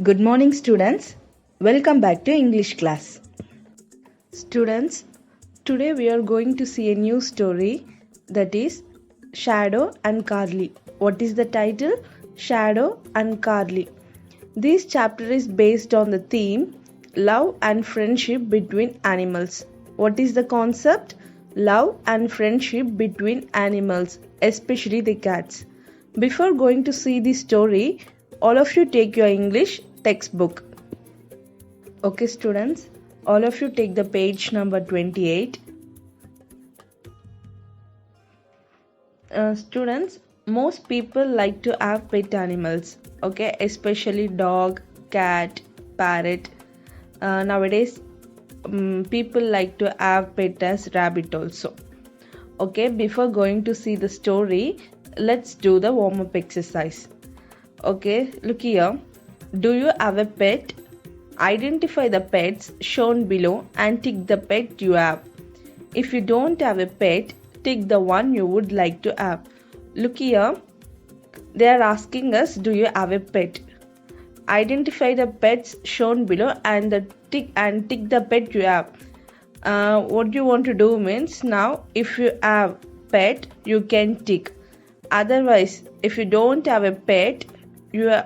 Good morning, students. Welcome back to English class. Students, today we are going to see a new story, that is Shadow and Carly. What is the title? Shadow and Carly. This chapter is based on the theme Love and Friendship Between Animals. What is the concept? Love and friendship between animals, especially the cats. Before going to see the story, all of you take your English textbook. Okay, students, all of you take the page number 28. Students, most people like to have pet animals, okay, especially dog, cat, parrot. Nowadays, people like to have pet as rabbit also. Okay, before going to see the story, let's do the warm-up exercise. Okay, look here. Do you have a pet? Identify the pets shown below and tick the pet you have. If you don't have a pet, tick the one you would like to have. Look here. They are asking us, do you have a pet? Identify the pets shown below and tick the pet you have. What you want to do means, now if you have pet, you can tick. Otherwise, if you don't have a pet,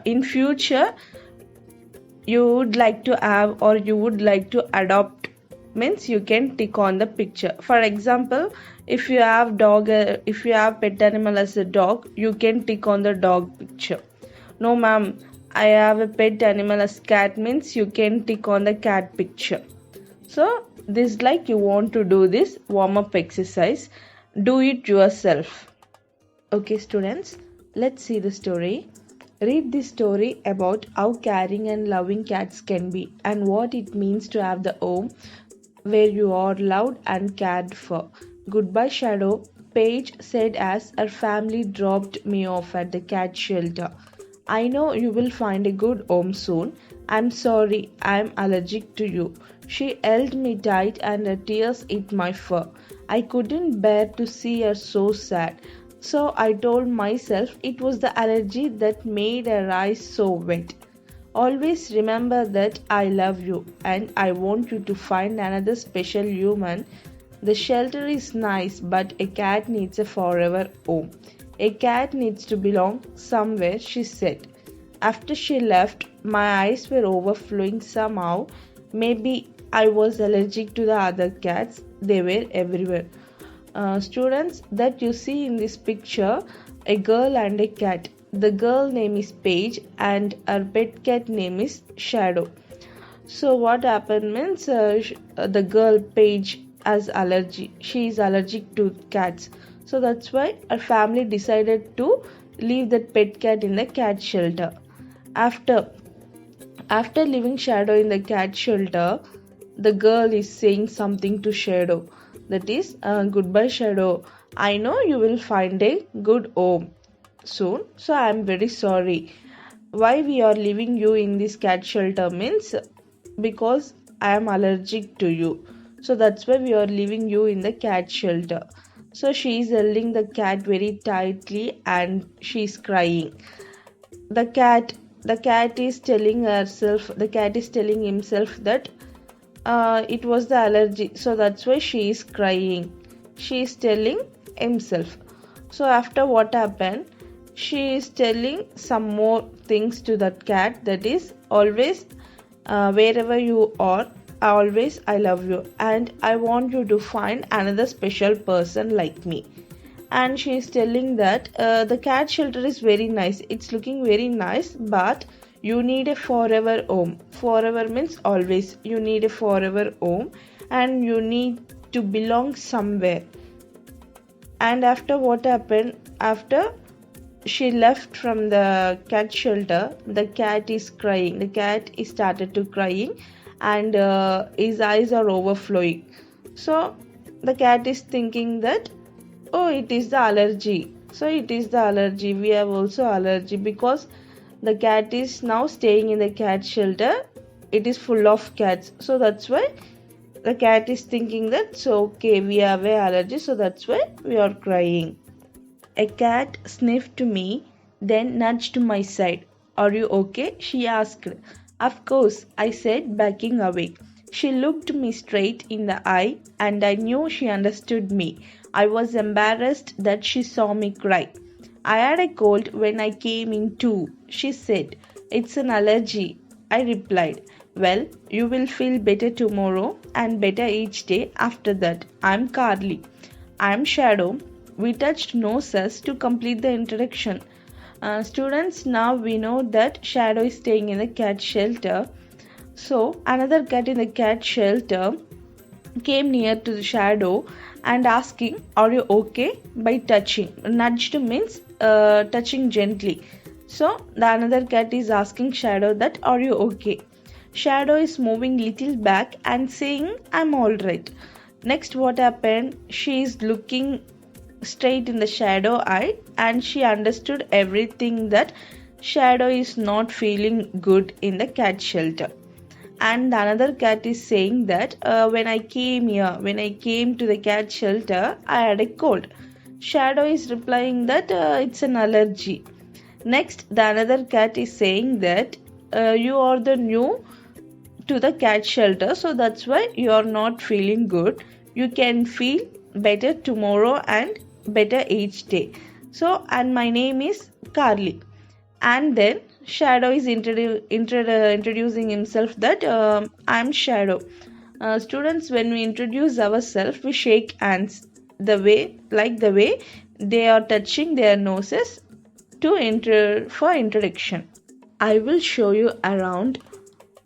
in future you would like to have or you would like to adopt, means you can tick on the picture. For example, if you have pet animal as a dog, you can tick on the dog picture. No ma'am, I have a pet animal as cat, means you can tick on the cat picture. So this, like, you want to do this warm-up exercise, do it yourself. Okay, students, let's see the story. Read this story about how caring and loving cats can be and what it means to have the home where you are loved and cared for. Goodbye, Shadow, Paige said as her family dropped me off at the cat shelter. I know you will find a good home soon. I'm sorry, I'm allergic to you. She held me tight and her tears hit my fur. I couldn't bear to see her so sad. So I told myself it was the allergy that made her eyes so wet. Always remember that I love you and I want you to find another special human. The shelter is nice, but a cat needs a forever home. A cat needs to belong somewhere, she said. After she left, my eyes were overflowing somehow. Maybe I was allergic to the other cats. They were everywhere. Students, that you see in this picture, a girl and a cat. The girl name is Paige and her pet cat name is Shadow. So what happened means, the girl Paige has allergy. She is allergic to cats. So that's why her family decided to leave that pet cat in the cat shelter. After leaving Shadow in the cat shelter, the girl is saying something to Shadow. That is, goodbye Shadow. I know you will find a good home soon. So I am very sorry. Why we are leaving you in this cat shelter means because I am allergic to you. So that's why we are leaving you in the cat shelter. So she is holding the cat very tightly and she is crying. The cat is telling himself that it was the allergy, so that's why she is crying. She is telling himself. So after what happened, she is telling some more things to that cat, that is, always, wherever you are, always I love you and I want you to find another special person like me. And she is telling that the cat shelter is very nice, it's looking very nice, but you need a forever home. Forever means always. You need a forever home and you need to belong somewhere. And after what happened, after she left from the cat shelter, the cat is crying. The cat is started to crying and his eyes are overflowing. So the cat is thinking that, oh, it is the allergy. So it is the allergy. We have also allergy because the cat is now staying in the cat shelter. It is full of cats. So that's why the cat is thinking that, so okay, we have an allergy. So that's why we are crying. A cat sniffed me, then nudged my side. Are you okay? She asked. Of course, I said, backing away. She looked me straight in the eye, and I knew she understood me. I was embarrassed that she saw me cry. I had a cold when I came in too, she said. It's an allergy. I replied, well, you will feel better tomorrow and better each day after that. I'm Carly. I'm Shadow. We touched noses to complete the introduction. Students, now we know that Shadow is staying in the cat shelter. So, another cat in the cat shelter came near to the Shadow and asking, are you okay? By touching. Nudged means touching gently. So, the another cat is asking Shadow that, are you okay? Shadow is moving little back and saying, I'm alright. Next, what happened? She is looking straight in the Shadow eye and she understood everything that Shadow is not feeling good in the cat shelter. And the another cat is saying that when I came to the cat shelter, I had a cold. Shadow is replying that it's an allergy. Next, the another cat is saying that you are the new to the cat shelter, so that's why you are not feeling good. You can feel better tomorrow and better each day. So, and my name is Carly. And then Shadow is introducing himself that I'm Shadow. Students, when we introduce ourselves, we shake hands the way they are touching their noses to for introduction. I will show you around.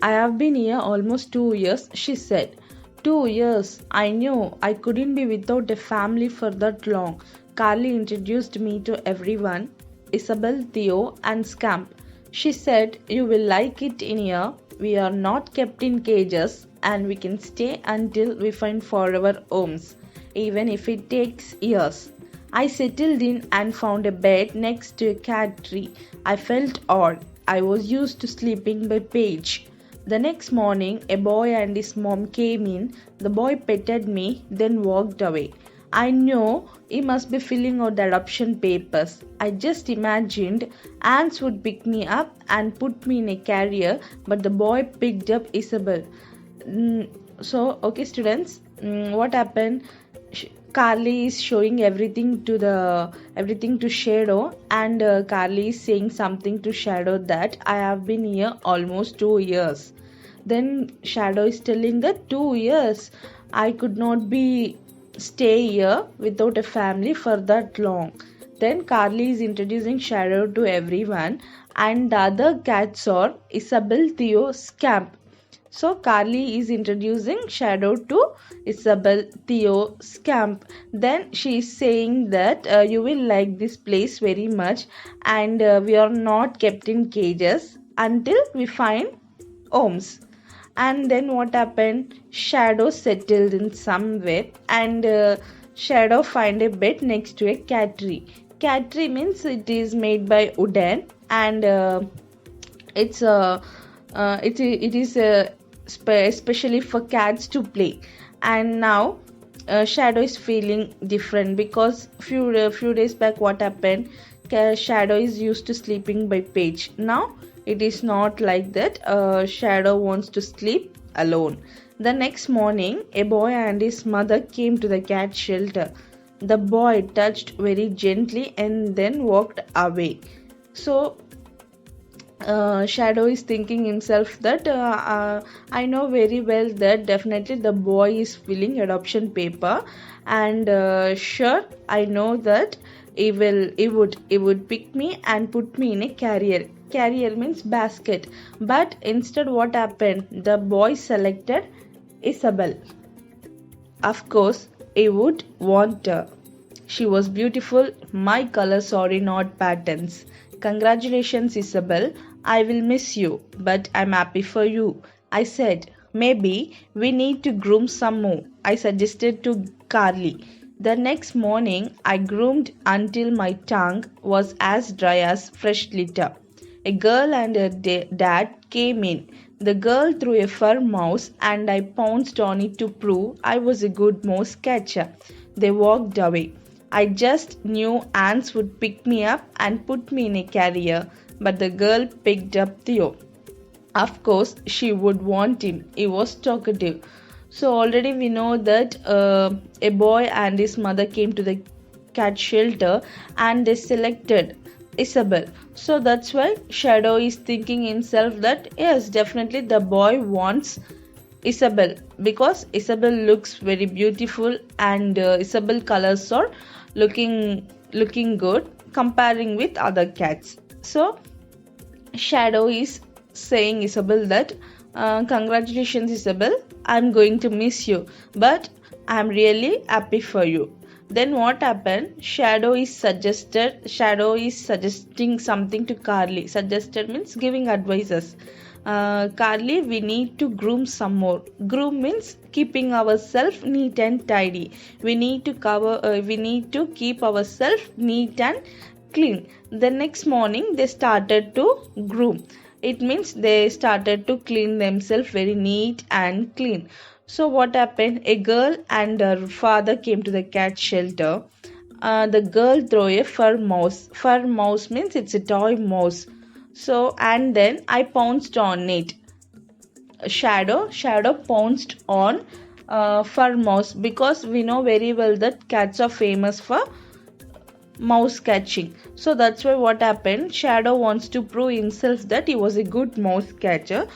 I have been here almost 2 years, she said. 2 years. I knew I couldn't be without a family for that long. Carly introduced me to everyone, Isabel, Theo, and Scamp. She said, you will like it in here. We are not kept in cages and we can stay until we find forever homes, even if it takes years. I settled in and found a bed next to a cat tree. I felt odd. I was used to sleeping by page. The next morning, a boy and his mom came in. The boy petted me, then walked away. I knew he must be filling out the adoption papers. I just imagined ants would pick me up and put me in a carrier, but the boy picked up Isabel. Okay, students, what happened? Carly is showing everything to Shadow, and Carly is saying something to Shadow that I have been here almost 2 years. Then Shadow is telling that 2 years I could not be stay here without a family for that long. Then Carly is introducing Shadow to everyone, and the other cats are Isabel, Theo, Scamp. So Carly is introducing Shadow to Isabel, Theo, Scamp. Then she is saying that you will like this place very much, and we are not kept in cages until we find homes. And then what happened? Shadow settled in somewhere, and Shadow find a bed next to a cat tree. Cat tree means it is made by wooden, and it's it is especially for cats to play. And now Shadow is feeling different because few days back what happened, Shadow is used to sleeping by page. Now it is not like that. Shadow wants to sleep alone. The next morning, a boy and his mother came to the cat shelter. The boy touched very gently and then walked away. So Shadow is thinking himself that I know very well that definitely the boy is filling adoption paper, and sure I know that he would pick me and put me in a carrier. Carrier means basket. But instead what happened? The boy selected Isabel. Of course, he would want her. She was beautiful. My colors are in odd patterns. Congratulations, Isabel. I will miss you, but I'm happy for you. I said, maybe we need to groom some more. I suggested to Carly. The next morning, I groomed until my tongue was as dry as fresh litter. A girl and her dad came in. The girl threw a fur mouse and I pounced on it to prove I was a good mouse catcher. They walked away. I just knew ants would pick me up and put me in a carrier, but the girl picked up Theo. Of course, she would want him. He was talkative. So already we know that a boy and his mother came to the cat shelter and they selected Isabel. So that's why Shadow is thinking himself that yes, definitely the boy wants Isabel because Isabel looks very beautiful and Isabel colors are looking good comparing with other cats. So Shadow is saying Isabel that congratulations Isabel, I'm going to miss you, but I'm really happy for you. Then what happened? Shadow is suggesting something to Carly. Suggested means giving advices. Carly, we need to groom some more. Groom means keeping ourselves neat and tidy. We need to keep ourselves neat and clean. The next morning they started to groom. It means they started to clean themselves very neat and clean. So what happened? A girl and her father came to the cat shelter. The girl threw a fur mouse. Fur mouse means it's a toy mouse. So and then I pounced on it. Shadow pounced on fur mouse because we know very well that cats are famous for mouse catching. So that's why what happened, Shadow wants to prove himself that he was a good mouse catcher.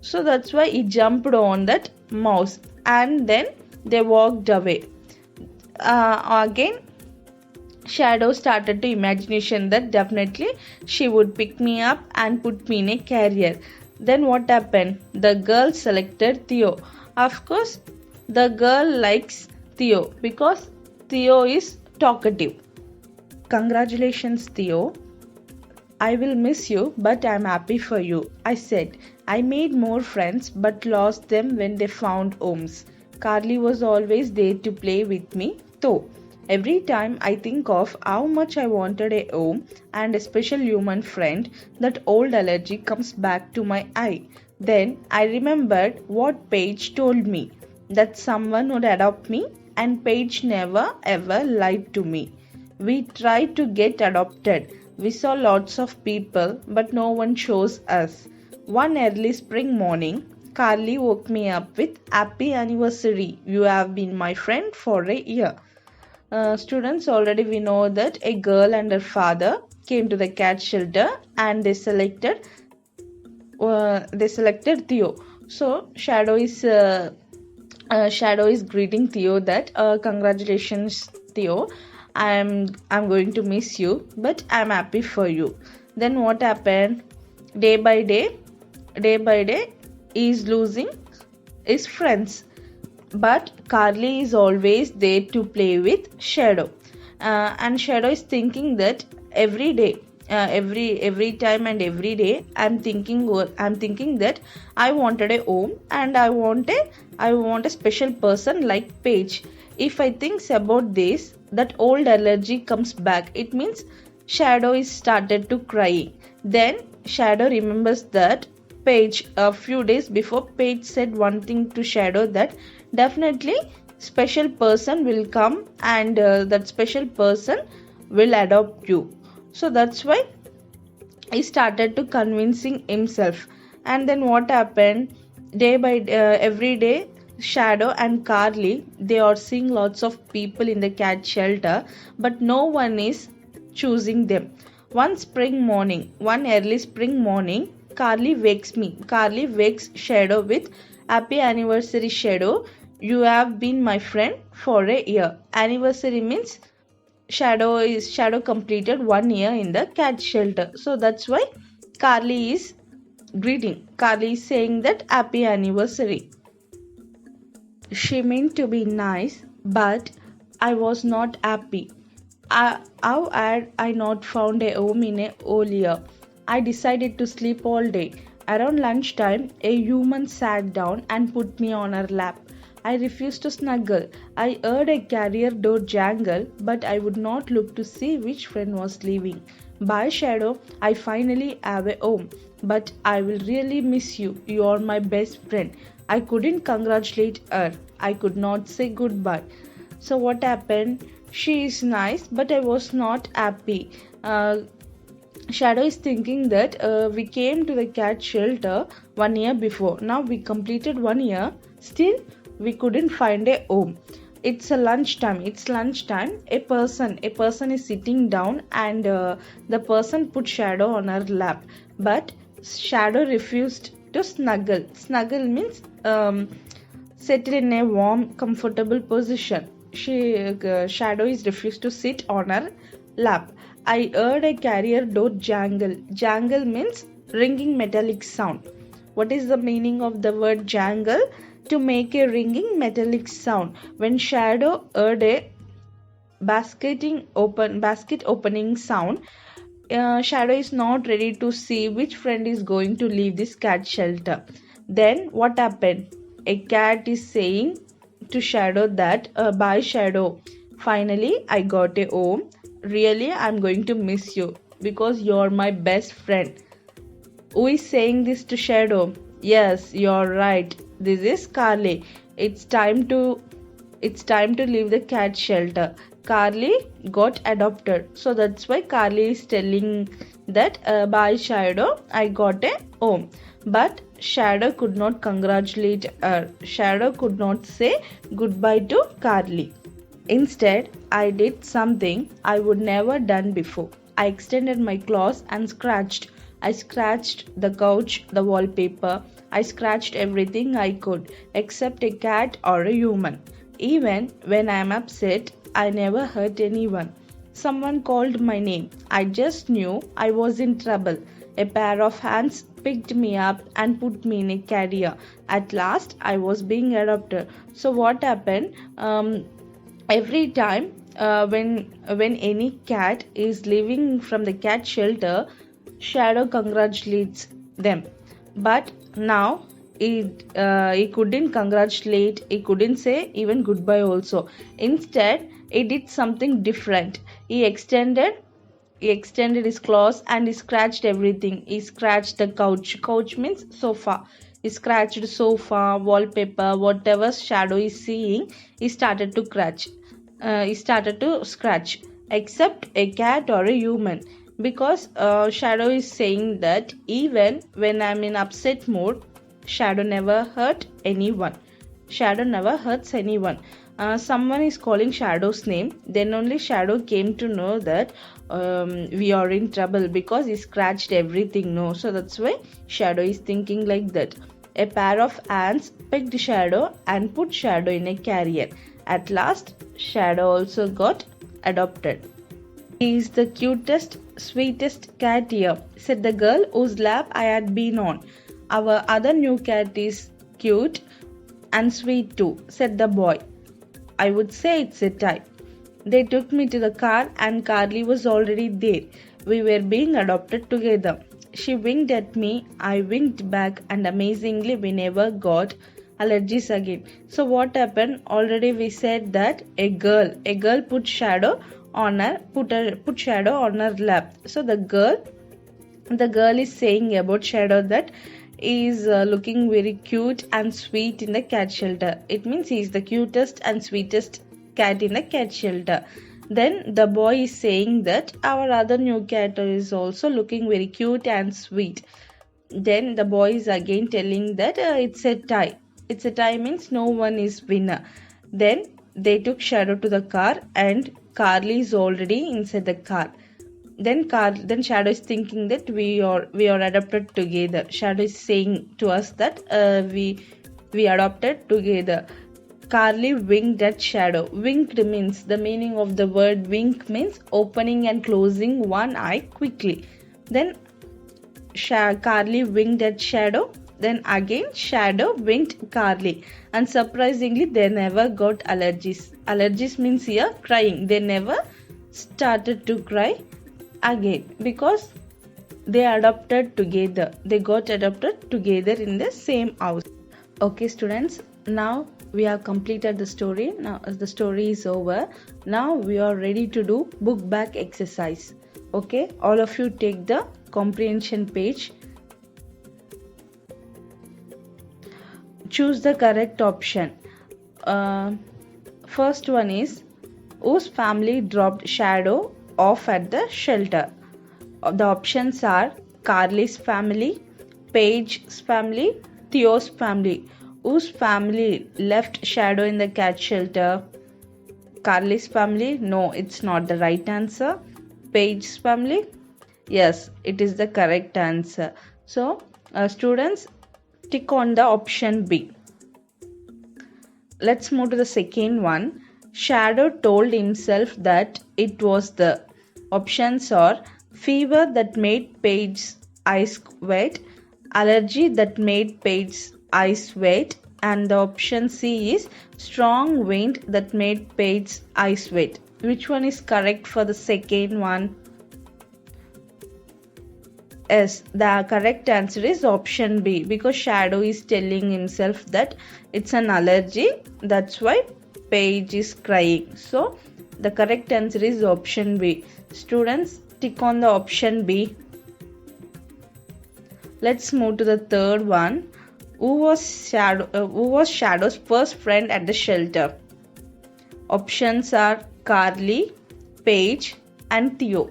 So that's why he jumped on that mouse and then they walked away. Again Shadow started to imagination that definitely she would pick me up and put me in a carrier. Then what happened? The girl selected Theo. Of course, the girl likes Theo because Theo is talkative. Congratulations, Theo. I will miss you, but I'm happy for you. I said, I made more friends but lost them when they found homes. Carly was always there to play with me, though. Every time I think of how much I wanted a home and a special human friend, that old allergy comes back to my eye. Then I remembered what Paige told me, that someone would adopt me, and Paige never ever lied to me. We tried to get adopted. We saw lots of people, but no one chose us. One early spring morning, Carly woke me up with Happy anniversary. You have been my friend for a year. Students, already we know that a girl and her father came to the cat shelter and they selected Theo. So Shadow is greeting Theo that congratulations Theo, I'm going to miss you, but I'm happy for you. Then what happened? Day by day, he is losing his friends. But Carly is always there to play with Shadow. And Shadow is thinking that every day, every time and every day, I'm thinking that I wanted a home and I want a special person like Paige. If I think about this, that old allergy comes back. It means Shadow is started to cry. Then Shadow remembers that Paige, a few days before, Paige said one thing to Shadow that definitely special person will come and that special person will adopt you. So that's why he started to convincing himself. And then what happened? Day by every day, Shadow and Carly, they are seeing lots of people in the cat shelter, but no one is choosing them. One early spring morning, Carly wakes Shadow with Happy anniversary, Shadow. You have been my friend for a year. Anniversary means Shadow completed 1 year in the cat shelter. So that's why Carly is greeting. Carly is saying that happy anniversary. She meant to be nice, but I was not happy. How had I not found a home in a whole year? I decided to sleep all day. Around lunchtime, a human sat down and put me on her lap. I refused to snuggle. I heard a carrier door jangle, but I would not look to see which friend was leaving. By Shadow, I finally have a home, but I will really miss you. You are my best friend. I couldn't congratulate her. I could not say goodbye. So what happened? She is nice, but I was not happy. Shadow is thinking that we came to the cat shelter 1 year before. Now we completed 1 year. Still, we couldn't find a home. It's a lunchtime. It's lunchtime. A person is sitting down, and the person put Shadow on her lap. But Shadow refused to snuggle. Snuggle means settle in a warm, comfortable position. Shadow is refused to sit on her lap. I heard a carrier door jangle. Jangle means ringing metallic sound. What is the meaning of the word jangle? To make a ringing metallic sound. When Shadow heard a basket opening sound, Shadow is not ready to see which friend is going to leave this cat shelter. Then what happened? A cat is saying to Shadow that, bye Shadow. Finally, I got a home. Really, I'm going to miss you because you're my best friend. Who is saying this to Shadow? Yes, you're right. This is Carly. It's time to leave the cat shelter. Carly got adopted. So that's why Carly is telling that, bye Shadow, I got a home. But Shadow could not congratulate her. Shadow could not say goodbye to Carly. Instead, I did something I would never done before. I extended my claws and scratched. I scratched the couch, the wallpaper. I scratched everything I could, except a cat or a human. Even when I am upset, I never hurt anyone. Someone called my name. I just knew I was in trouble. A pair of hands picked me up and put me in a carrier. At last, I was being adopted. So what happened? Every time when any cat is leaving from the cat shelter, Shadow congratulates them. But now he couldn't congratulate, he couldn't say even goodbye also. Instead, he did something different. He extended his claws and he scratched everything. He scratched the couch. Couch means sofa. He scratched sofa, wallpaper, whatever Shadow is seeing. He started to scratch. Except a cat or a human, because Shadow is saying that even when I'm in upset mood, Shadow never hurt anyone. Shadow never hurts anyone. Someone is calling Shadow's name. Then only Shadow came to know that we are in trouble because he scratched everything. No, so that's why Shadow is thinking like that. A pair of ants picked Shadow and put Shadow in a carrier. At last, Shadow also got adopted. He is the cutest, sweetest cat here, said the girl whose lap I had been on. Our other new cat is cute and sweet too, said the boy. I would say it's a tie. They took me to the car and Carly was already there. We were being adopted together. She winked at me, I winked back, and amazingly we never got allergies again. So what happened? Already we said that a girl put Shadow on her lap. So the girl is saying about Shadow that he is looking very cute and sweet in the cat shelter. It means he is the cutest and sweetest cat in the cat shelter. Then the boy is saying that our other new cat is also looking very cute and sweet. Then the boy is again telling that it's a tie. It's a tie means no one is winner. Then they took Shadow to the car and Carly is already inside the car. Then Shadow is thinking that we are adopted together. Shadow is saying to us that we adopted together. Carly winked at Shadow. Winked means, the meaning of the word wink means opening and closing one eye quickly. Then Carly winked at Shadow. Then again Shadow winked Carly. And surprisingly, they never got allergies. Allergies means here crying. They never started to cry again because they adopted together. They got adopted together in the same house. Okay, students. Now we have completed the story. Now the story is over. Now we are ready to do book back exercise. Okay, all of you take the comprehension page. Choose the correct option. First one is, whose family dropped Shadow off at the shelter? The options are Carly's family, Paige's family, Theo's family. Whose family left Shadow in the cat shelter? Carly's family? No, it's not the right answer. Paige's family? Yes, it is the correct answer. So, students, tick on the option B. Let's move to the second one. Shadow told himself that it was the options are fever that made Paige's eyes wet, allergy that made Paige's eyes wet, and the option C is strong wind that made Paige's eyes wet. Which one is correct for the second one? Yes, the correct answer is option B, because Shadow is telling himself that it's an allergy. That's why Paige is crying. So the correct answer is option B. Students, tick on the option B. Let's move to the third one. Who was Shadow's first friend at the shelter? Options are Carly, Paige, and Theo.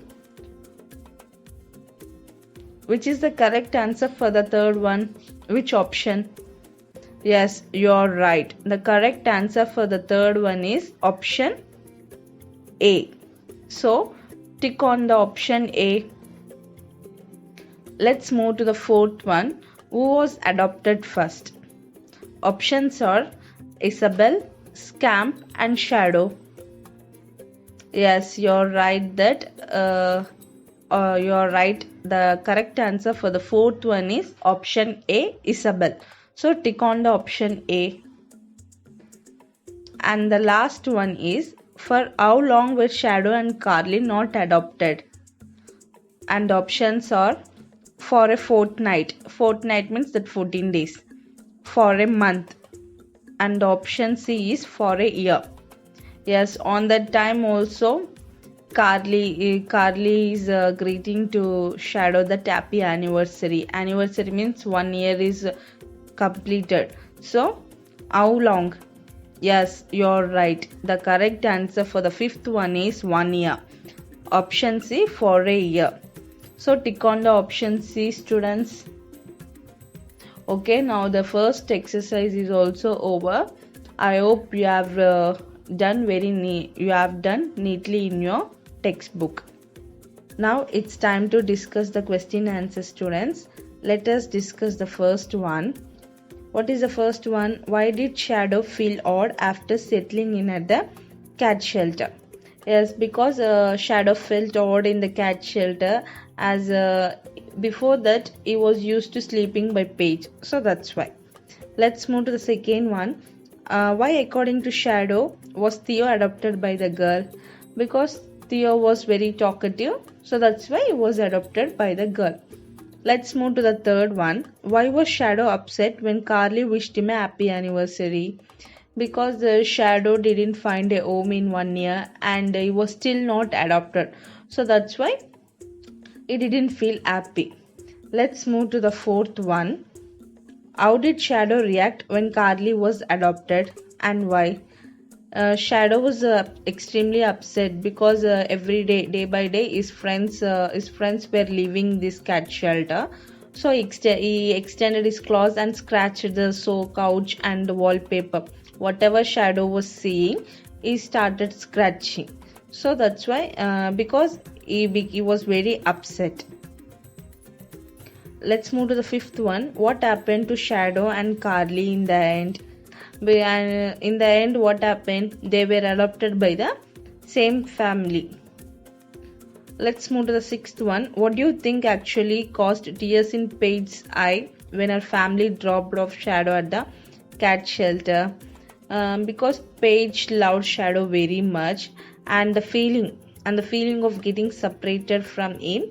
Which is the correct answer for the third one? Which option? Yes, you're right. The correct answer for the third one is option A. So, tick on the option A. Let's move to the fourth one. Who was adopted first? Options are Isabel, Scamp, and Shadow. Yes, you're right that you're right. The correct answer for the fourth one is option A, Isabel. So tick on the option A. And the last one is, for how long were Shadow and Carly not adopted? And the options are for a fortnight. Fortnight means that 14 days. For a month. And the option C is for a year. Yes, on that time also Carly is greeting to Shadow that happy anniversary. Anniversary means 1 year is completed. So, how long? Yes, you're right. The correct answer for the fifth one is 1 year. Option C for a year. So, tick on the option C, students. Okay, now the first exercise is also over. I hope you have done neatly in your textbook. Now it's time to discuss the question answer, students. Let us discuss the first one. What is the first one? Why did Shadow feel odd after settling in at the cat shelter? Yes, because Shadow felt odd in the cat shelter, as before that he was used to sleeping by Paige. So that's why. Let's move to the second one. Why, according to Shadow, was Theo adopted by the girl? Because Theo was very talkative, so that's why he was adopted by the girl. Let's move to the third one. Why was Shadow upset when Carly wished him a happy anniversary? Because the Shadow didn't find a home in 1 year and he was still not adopted. So that's why he didn't feel happy. Let's move to the fourth one. How did Shadow react when Carly was adopted and why? Shadow was extremely upset because every day by day, his friends were leaving this cat shelter. So he extended his claws and scratched the couch and the wallpaper. Whatever Shadow was seeing, he started scratching. So that's why, because he was very upset. Let's move to the fifth one. What happened to Shadow and Carly in the end? In the end, what happened? They were adopted by the same family. Let's move to the sixth one. What do you think actually caused tears in Paige's eye when her family dropped off Shadow at the cat shelter? Because Paige loved Shadow very much, and the feeling of getting separated from him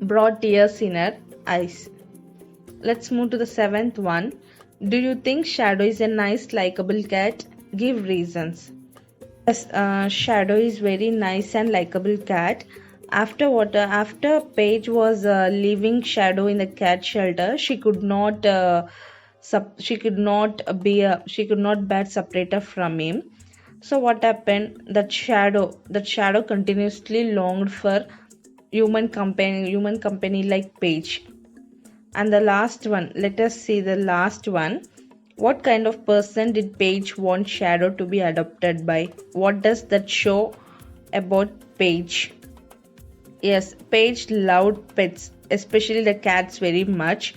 brought tears in her eyes. Let's move to the seventh one. Do you think Shadow is a nice, likable cat? Give reasons. Yes, Shadow is very nice and likable cat. After Paige was leaving Shadow in the cat shelter, she could not bear separated from him. So what happened? That shadow continuously longed for human company like Paige. And the last one, let us see the last one. What kind of person did Paige want Shadow to be adopted by? What does that show about Paige? Yes, Paige loved pets, especially the cats, very much.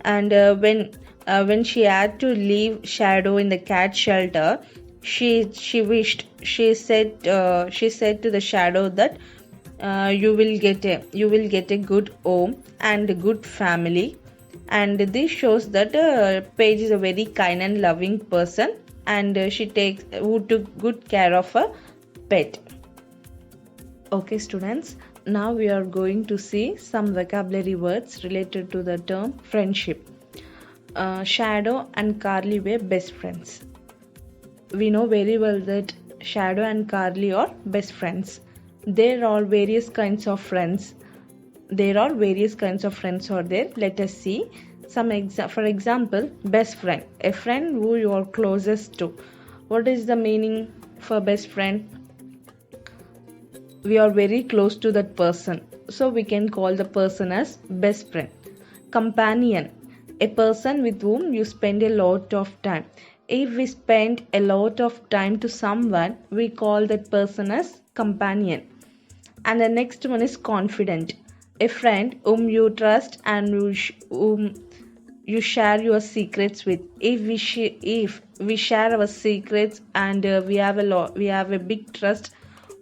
And when she had to leave Shadow in the cat shelter, she said to the Shadow that you will get a good home and a good family. And this shows that Paige is a very kind and loving person, and she takes who took good care of a pet. Okay, students, now we are going to see some vocabulary words related to the term friendship. Shadow and Carly were best friends. We know very well that Shadow and Carly are best friends. There are various kinds of friends. Are there. Let us see some for example, best friend, a friend who you are closest to. What is the meaning for best friend? We are very close to that person, so we can call the person as best friend. Companion, a person with whom you spend a lot of time. If we spend a lot of time to someone, we call that person as companion. And the next one is confident, a friend whom you trust and whom you share your secrets with. If we share our secrets and we have a big trust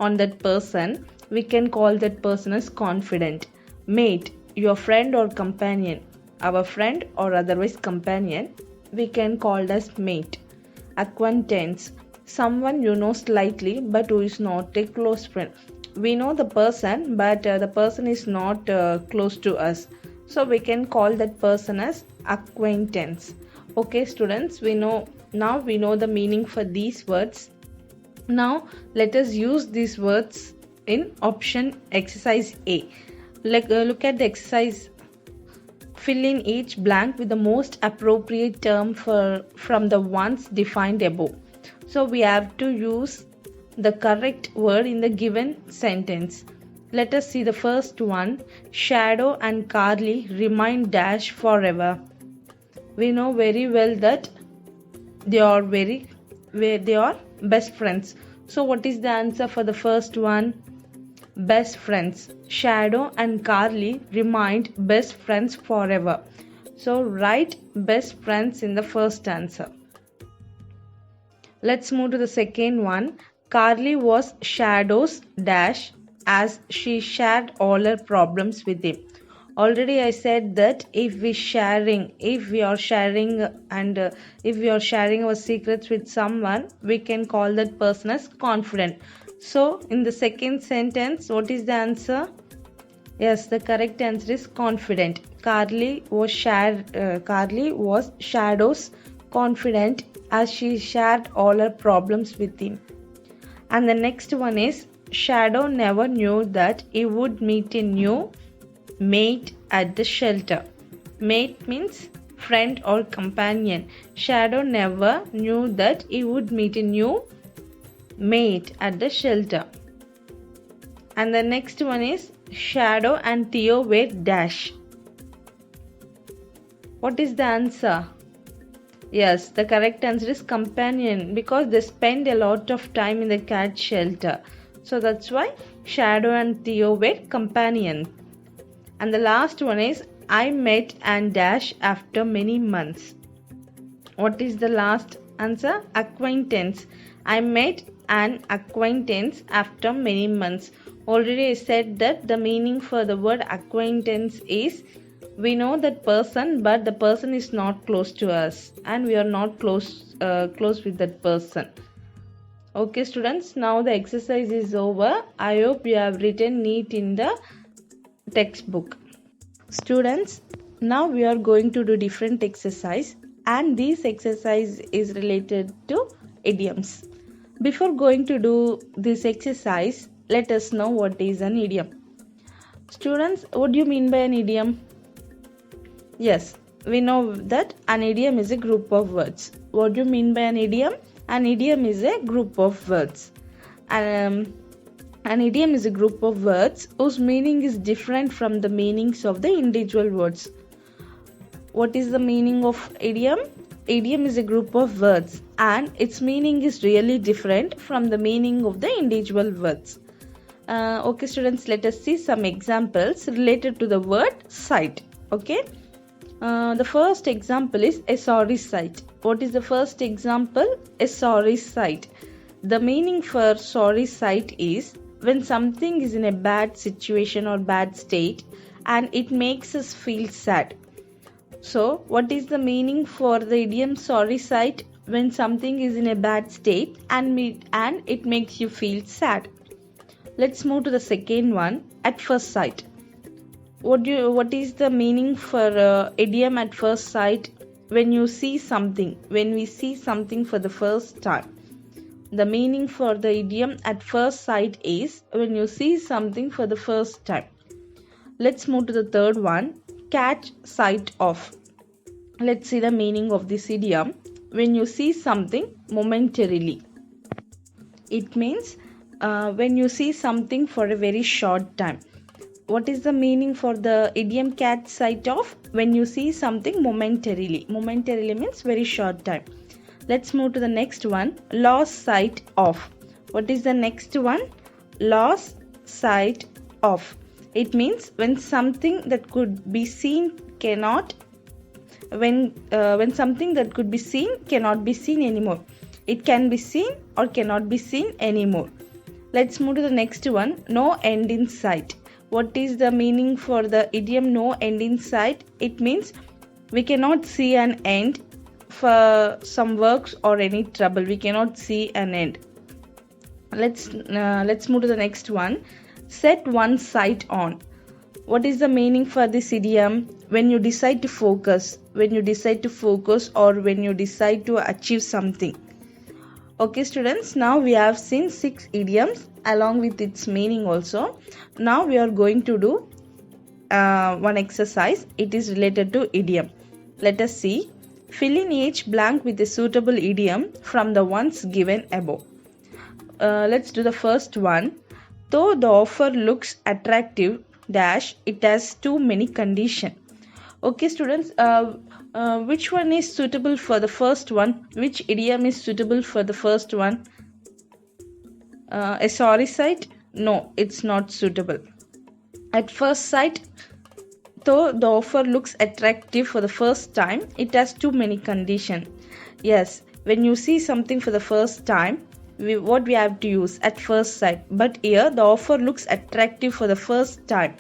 on that person, we can call that person as confident. Mate, your friend or companion, our friend or otherwise companion, we can call as mate. Acquaintance, someone you know slightly but who is not a close friend. We know the person, but the person is not close to us, so we can call that person as acquaintance. Okay, students, we know the meaning for these words. Now let us use these words in option exercise A. Look at the exercise. Fill in each blank with the most appropriate term from the ones defined above. So we have to use the correct word in the given sentence. Let us see the first one. Shadow and Carly remain dash forever. We know very well that they are best friends. So what is the answer for the first one? Best friends. Shadow and Carly remained best friends forever. So write best friends in the first answer. Let's move to the second one. Carly was Shadow's dash as she shared all her problems with him. Already I said that if we are sharing our secrets with someone, we can call that person as confident. So in the second sentence, what is the answer? Yes, the correct answer is confident. Carly was Shadow's confident as she shared all her problems with him. And the next one is Shadow never knew that he would meet a new mate at the shelter. Mate means friend or companion. Shadow never knew that he would meet a new mate at the shelter. And the next one is Shadow and Theo were dash. What is the answer? Yes, the correct answer is companion, because they spend a lot of time in the cat shelter. So that's why Shadow and Theo were companions. And the last one is I met and dash after many months. What is the last answer? Acquaintance. I met an acquaintance after many months. Already I said that the meaning for the word acquaintance is we know that person, but the person is not close to us and we are not close with that person. Okay, students, now the exercise is over. I hope you have written neat in the textbook. Students, now we are going to do different exercise, and this exercise is related to idioms. Before going to do this exercise, let us know what is an idiom. Students, what do you mean by an idiom? Yes, we know that an idiom is a group of words. What do you mean by an idiom? An idiom is a group of words. An idiom is a group of words whose meaning is different from the meanings of the individual words. What is the meaning of idiom? Idiom is a group of words and its meaning is really different from the meaning of the individual words. Okay students, let us see some examples related to the word sight. Okay, the first example is a sorry sight. What is the first example? A sorry sight. The meaning for sorry sight is when something is in a bad situation or bad state and it makes us feel sad. So what is the meaning for the idiom sorry sight? When something is in a bad state and it makes you feel sad. Let's move to the second one, at first sight. What is the meaning for idiom at first sight? When you see something, when we see something for the first time. The meaning for the idiom at first sight is when you see something for the first time. Let's move to the third one, catch sight of. Let's see the meaning of this idiom. When you see something momentarily. It means when you see something for a very short time. What is the meaning for the idiom catch sight of? When you see something momentarily. Momentarily means very short time. Let's move to the next one, lost sight of. What is the next one? Lost sight of. It means when something that could be seen cannot, when something that could be seen cannot be seen anymore. It can be seen or cannot be seen anymore. Let's move to the next one, no end in sight. What is the meaning for the idiom no end in sight? It means we cannot see an end for some works or any trouble. We cannot see an end. Let's move to the next one, set one's sight on. What is the meaning for this idiom? When you decide to focus, or when you decide to achieve something. Okay students, now we have seen 6 idioms along with its meaning also. Now we are going to do one exercise. It is related to idiom. Let us see. Fill in each blank with a suitable idiom from the ones given above. Let's do the first one. Though the offer looks attractive, dash, it has too many conditions. Okay students, which one is suitable for the first one? Which idiom is suitable for the first one? A sorry sight? No, it's not suitable. At first sight, though the offer looks attractive for the first time, it has too many conditions. Yes, when you see something for the first time, what we have to use? At first sight. But here the offer looks attractive for the first time.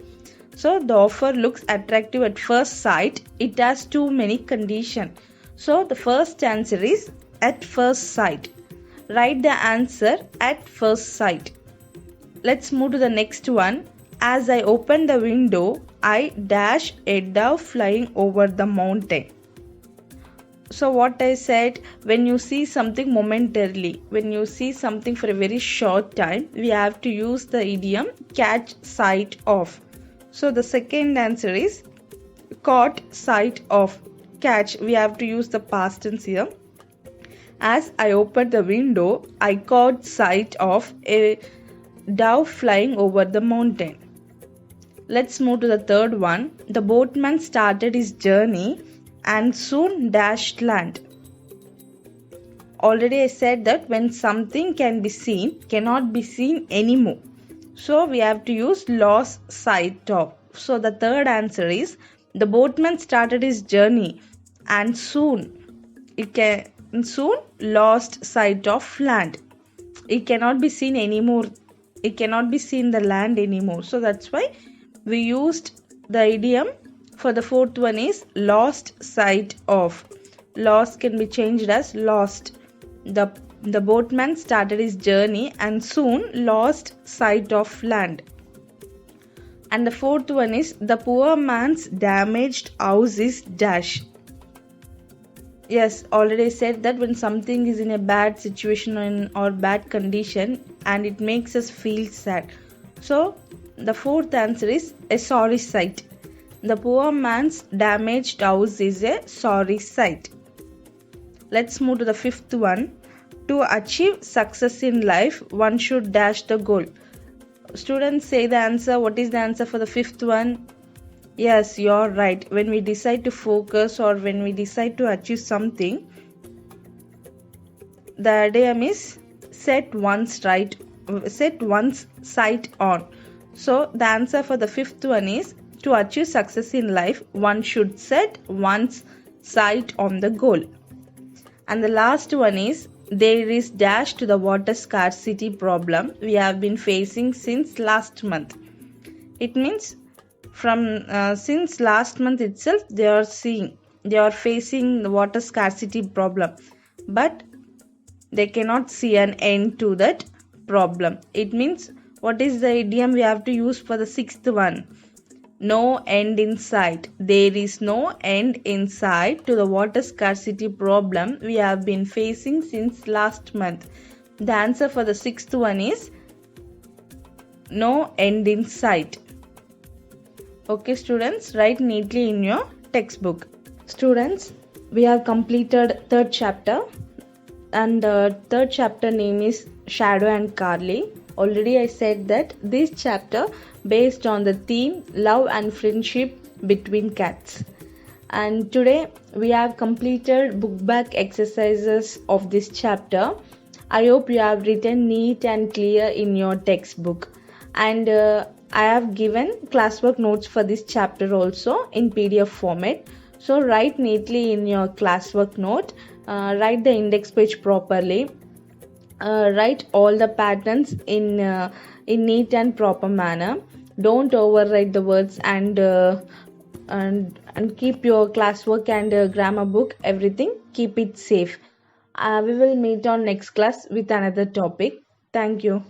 So the offer looks attractive at first sight. It has too many conditions. So the first answer is at first sight. Write the answer at first sight. Let's move to the next one. As I open the window, I dash a dove flying over the mountain. So what I said, when you see something momentarily, when you see something for a very short time, we have to use the idiom catch sight of. So the second answer is caught sight of. Catch, we have to use the past tense here. As I opened the window, I caught sight of a dove flying over the mountain. Let's move to the third one. The boatman started his journey and soon dashed land. Already I said that when something can be seen, cannot be seen anymore. So we have to use lost sight of. So the third answer is the boatman started his journey and soon lost sight of land. It cannot be seen anymore. It cannot be seen the land anymore. So that's why we used the idiom for the fourth one is lost sight of. Lost can be changed as lost. The boatman started his journey and soon lost sight of land. And the fourth one is the poor man's damaged house is dash. Yes, already said that when something is in a bad situation or bad condition and it makes us feel sad. So the fourth answer is a sorry sight. The poor man's damaged house is a sorry sight. Let's move to the fifth one. To achieve success in life, one should dash the goal. Students, say the answer. What is the answer for the fifth one? Yes, you're right. When we decide to focus or when we decide to achieve something, the idiom is set one's sight on. So the answer for the fifth one is, to achieve success in life, one should set one's sight on the goal. And the last one is, there is dash to the water scarcity problem we have been facing since last month. It means from since last month itself they are facing the water scarcity problem, but they cannot see an end to that problem. It means, what is the idiom we have to use for the sixth one? No end in sight. There is no end in sight to the water scarcity problem we have been facing since last month. The answer for the sixth one is no end in sight. Okay students, write neatly in your textbook. Students, we have completed third chapter, and the third chapter name is Shadow and Carly. Already I said that this chapter based on the theme love and friendship between cats. And today we have completed book back exercises of this chapter. I hope you have written neat and clear in your textbook. And I have given classwork notes for this chapter also in PDF format. So write neatly in your classwork note. Write the index page properly. Write all the patterns in neat and proper manner. Don't overwrite the words, and keep your classwork and grammar book, everything, keep it safe. We will meet on next class with another topic. Thank you.